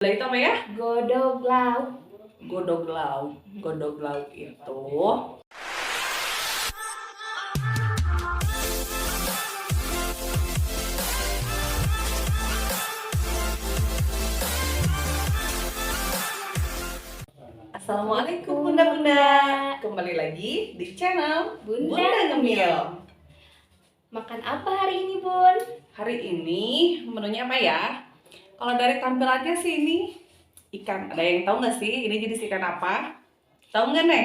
Lah itu apa ya? Godog lauk. Godog lauk. Godog lauk itu Assalamualaikum bunda-bunda. Kembali lagi di channel Bunda Ngemil. Makan apa hari ini, Bun? Hari ini menunya apa ya? Kalau dari tampilannya sih ini ikan. Ada yang tahu nggak sih ini jenis ikan apa? Tahu nggak, Nek?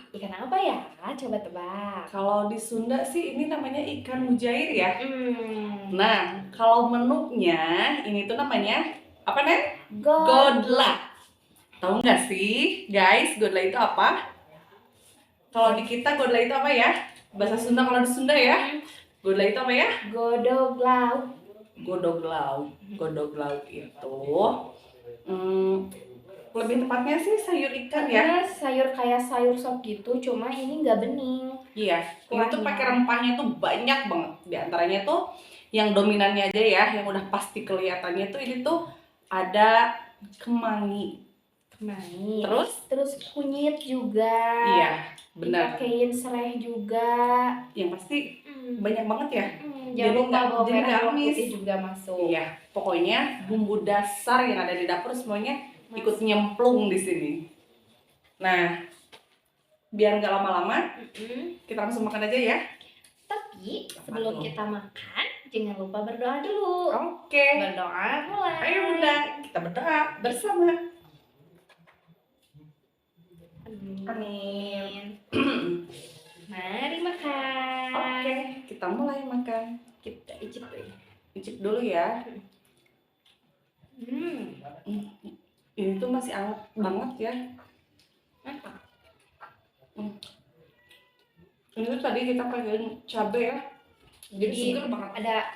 Ikan apa ya? Coba tebak. Kalau di Sunda sih ini namanya ikan mujair ya. Nah, kalau menunya ini tuh namanya apa, Nek? Godla. Tahu nggak sih, guys, godla itu apa? Kalau di kita godla itu apa ya? Bahasa Sunda, kalau di Sunda ya. Godla itu apa ya? Godog lauk. Godog lauk. Godog lauk itu lebih tepatnya sih sayur ikan ya. Sayur kayak sayur sop gitu, cuma ini nggak bening. Iya, ini tuh Kuahnya. pakai rempahnya tuh banyak banget. Di antaranya tuh yang dominannya aja ya, yang udah pasti kelihatannya tuh ini tuh ada kemangi. Terus kunyit juga. Iya, benar. Dipakein serai juga. Yang pasti banyak banget ya. Jangan lupa bawang jadi merah, bawang amis. putih juga masuk. Iya, pokoknya bumbu dasar yang ada di dapur semuanya ikut nyemplung di sini. Nah, biar nggak lama-lama, kita langsung makan aja ya. Tapi sebelum kita makan, jangan lupa berdoa dulu. Oke. Berdoa mulai. Ayo bunda, kita berdoa bersama. Amin. Mari makan. Oke, kita mulai makan. Kita Icip dulu ya. Ini tuh masih anget banget ya. Mantap. Ini tuh tadi kita pakai cabai ya. Jadi seger banget. Ada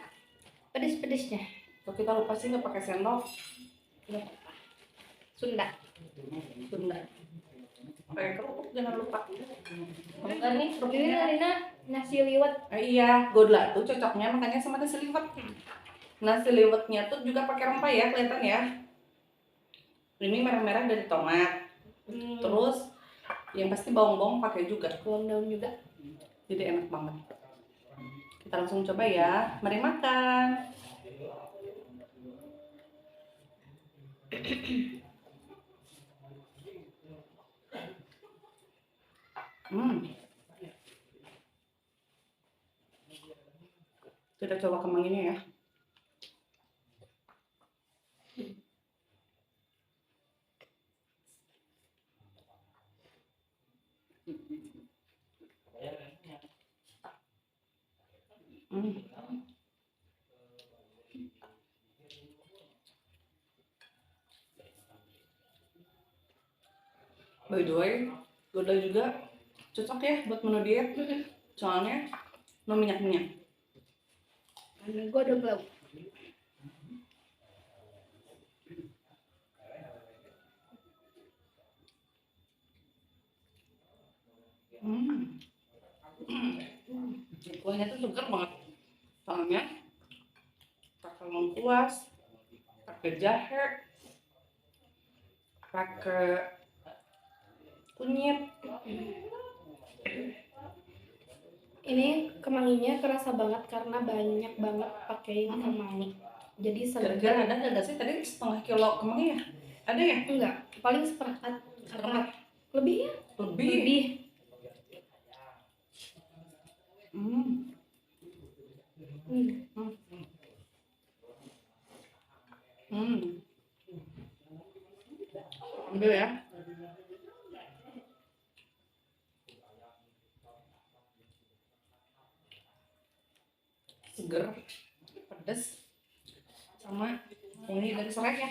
pedes-pedesnya. Kalau kita lupa sih nggak pakai sendok. Sunda. Pakai kerupuk jangan lupa. Ini Rina nasi liwet. Iya, godla tuh cocoknya makanya sama nasi liwet. Nasi liwetnya tuh juga pakai rempah ya, kelihatan ya. Ini merah-merah dari tomat. Terus yang pasti bawang-bawang pakai juga. Bawang daun juga. Jadi enak banget. Kita langsung coba ya. Mari makan. Kita coba kemanginya ya. By the way, godla juga cocok ya buat menu diet. Soalnya no minyak-minyak. Godog lauk. Kuahnya tuh seger banget. Soalnya pakai lengkuas, pakai jahe, pakai kunyit. Ini kemanginya kerasa banget karena banyak banget pakai kemangi. Jadi Gara-gara ada nggak sih tadi setengah kilo kemangi ya? Ada ya? Enggak, paling seperempat. Lebih ya? Lebih. Ambil ya. Seger, pedas, sama wangi dari serai ya.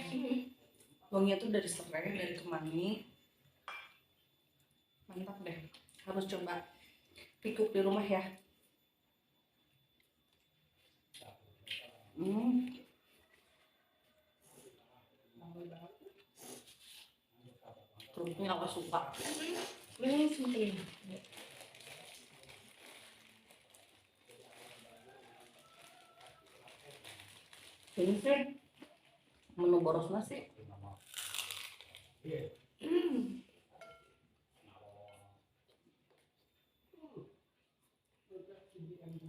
Wanginya tuh dari serai, dari kemangi. Mantap deh. Harus coba pikuk di rumah ya. Kerupuknya aku suka. Ini seperti ini. Ini sih menu boros nasi Hmm.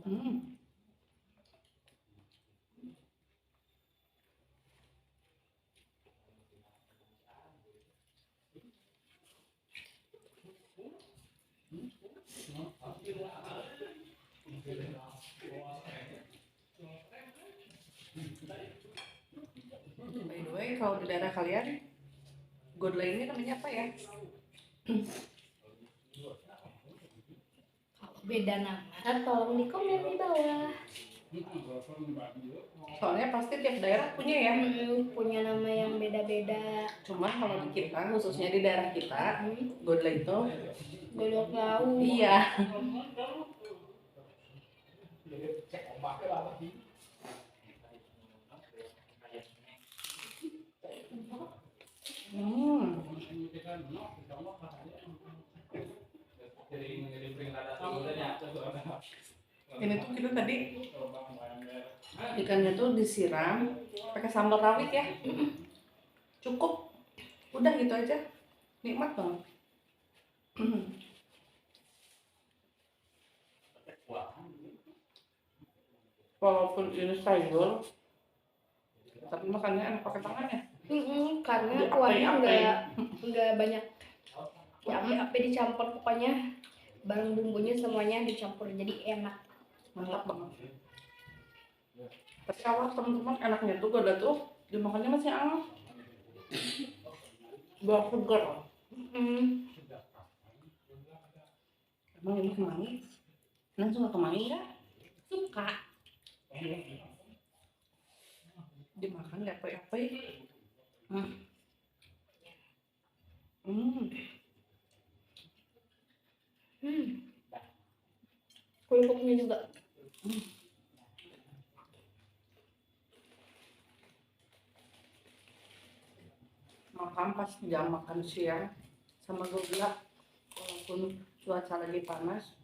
Hmm. By the way, kalau di daerah kalian, godla ini namanya apa ya? Kalau beda nama, tolong di komen di bawah. Soalnya pasti tiap daerah punya ya. Punya nama yang beda-beda. Cuman kalau di kita, khususnya di daerah kita, godla itu Godok laut. iya. Ini tuh kita tadi ikannya tuh disiram pakai sambal rawit ya. Cukup. Udah gitu aja. Nikmat banget. Walaupun ini sayur, tapi makannya enak pakai tangan ya. Karena Di kuahnya ape-ape. nggak banyak ya, ape dicampur, pokoknya barang bumbunya semuanya dicampur jadi enak. Mantap banget. Tapi awal teman-teman enaknya tuh godla tuh dimakannya masih hangat. Gak segar. Emang ini kemangi? Nah, suka kemangi nggak? Suka. Dimakan nggak apa-apa. Hmm. Kerupuknya juga. Makan pas jam makan siang sama godla, walaupun cuaca lagi panas,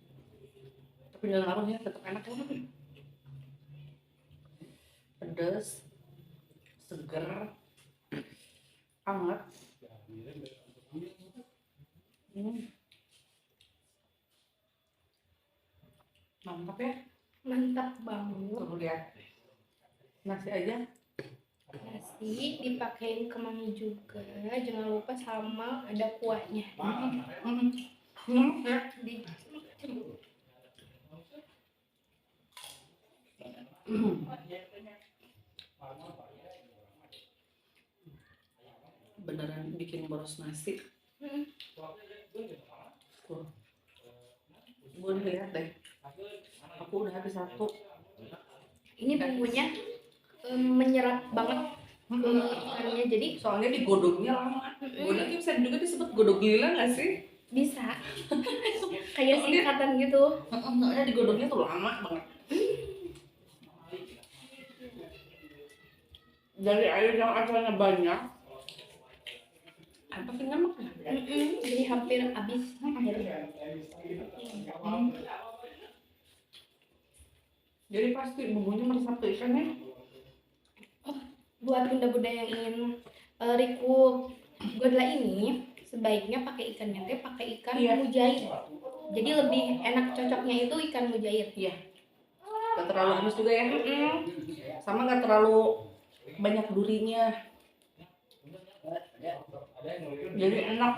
tapi nggak ngaruh ya, tetap enak banget. Pedas, seger, hangat. Mantap ya. Mantap banget. Tuh lihat nasi aja. Nasi dipakein kemangi juga, jangan lupa sama ada kuahnya. Ya. Beneran bikin boros nasi. Tuh. Gue lihat deh. Aku udah habis satu. Ini bumbunya menyerap banget ke ikannya, jadi Soalnya digodoknya lama. Godoknya bisa juga disebut godok lila nggak sih? bisa kayak singkatan gitu. Soalnya digodoknya tuh lama banget. Dari air yang asalnya banyak, apa sih namanya? Jadi hampir habis akhirnya. Jadi pasti bumbunya meresap ke ikannya. Buat bunda-bunda yang ingin riku godla ini, sebaiknya pakai ikannya teh pakai ikan mujair. Jadi lebih enak, cocoknya itu ikan mujair. Iya. Gak terlalu halus juga ya. Sama gak terlalu banyak durinya. Jadi enak.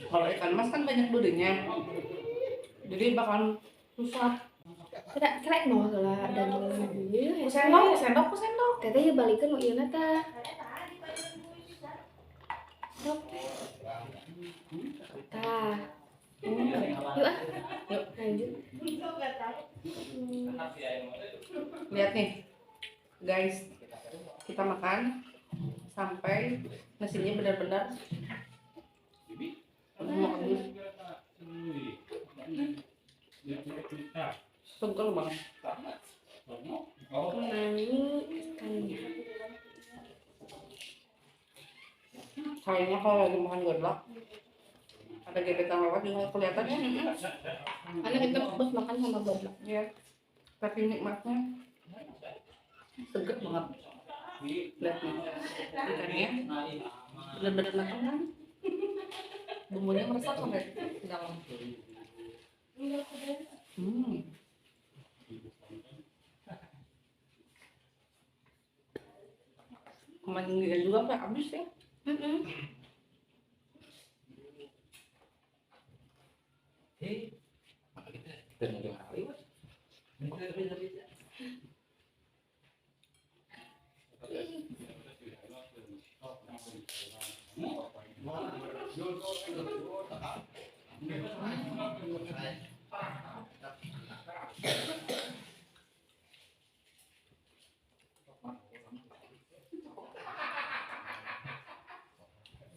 Kalau ikan mas kan banyak durinya. Jadi bakal susah. Selek mau lah dagingnya dulu. Sendok. Teteh ya balikan mau ieu teh. Tah. Yuk lanjut. Lihat nih, guys. Kita makan sampai nasinya benar-benar mau habis. Seger banget. Kemangi ikannya. Kayaknya kalau lagi makan godla ada gebetan lewat juga kelihatan ya. Karena kita terus makan sama godla. Iya. Tapi nikmatnya seger banget. Lihat nih, ikannya bener-bener matang kan? Bumbunya meresap sampai ke dalam. Kemarin juga sampai habis ya.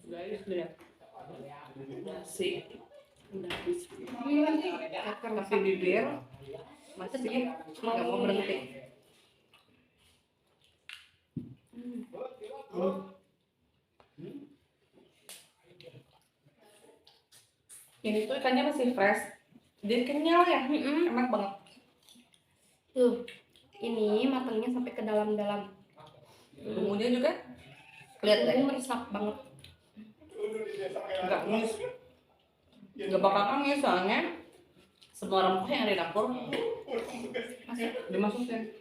Guys, lihat nasi udah habis. Tapi bibir masih nggak mau berhenti. Ini tuh ikannya masih fresh, jadi kenyal ya, enak banget. Tuh, ini matangnya sampai ke dalam-dalam. Bumbunya juga, lihat deh, meresap banget. Nggak bakal amis soalnya semua rempah yang ada di dapur dimasukin.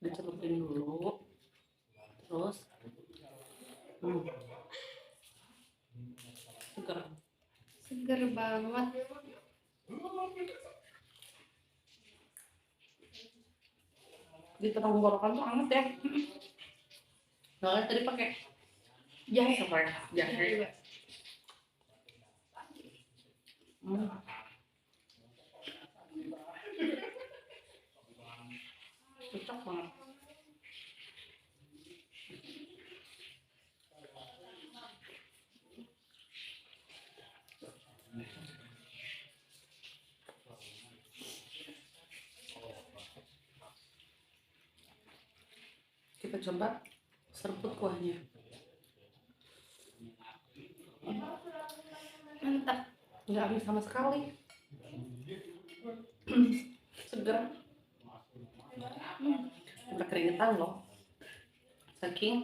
Dicelupin dulu, terus seger banget. Di tenggorokan tuh anget ya. Soalnya tadi pakai jahe apa ya? Jahe. Cocok banget. Kita coba seruput kuahnya. Mantap, nggak habis sama sekali. Seger. Udah keringetan loh, saking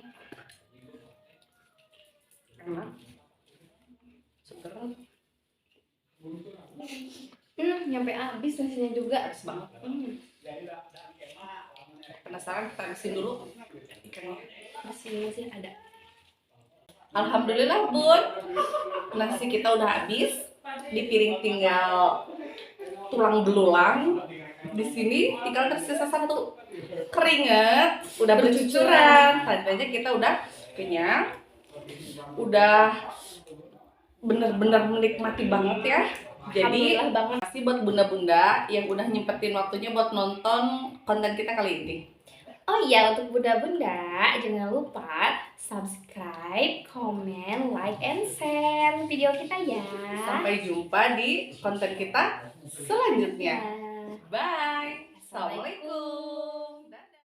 enak, seger. Nyampe habis nasinya juga. Pas banget. Penasaran, kita habisin dulu ikannya. Di sini masih ada. Alhamdulillah bun, nasi kita udah habis. Di piring tinggal tulang belulang. Di sini tinggal tersisa satu keringet, udah bercucuran. Tadi aja kita udah kenyang, udah bener-bener menikmati banget ya. Jadi makasih buat bunda-bunda yang udah nyempetin waktunya buat nonton konten kita kali ini. Oh iya, untuk bunda-bunda jangan lupa subscribe, comment, like, and share video kita ya. Sampai jumpa di konten kita selanjutnya. Bye. Assalamualaikum.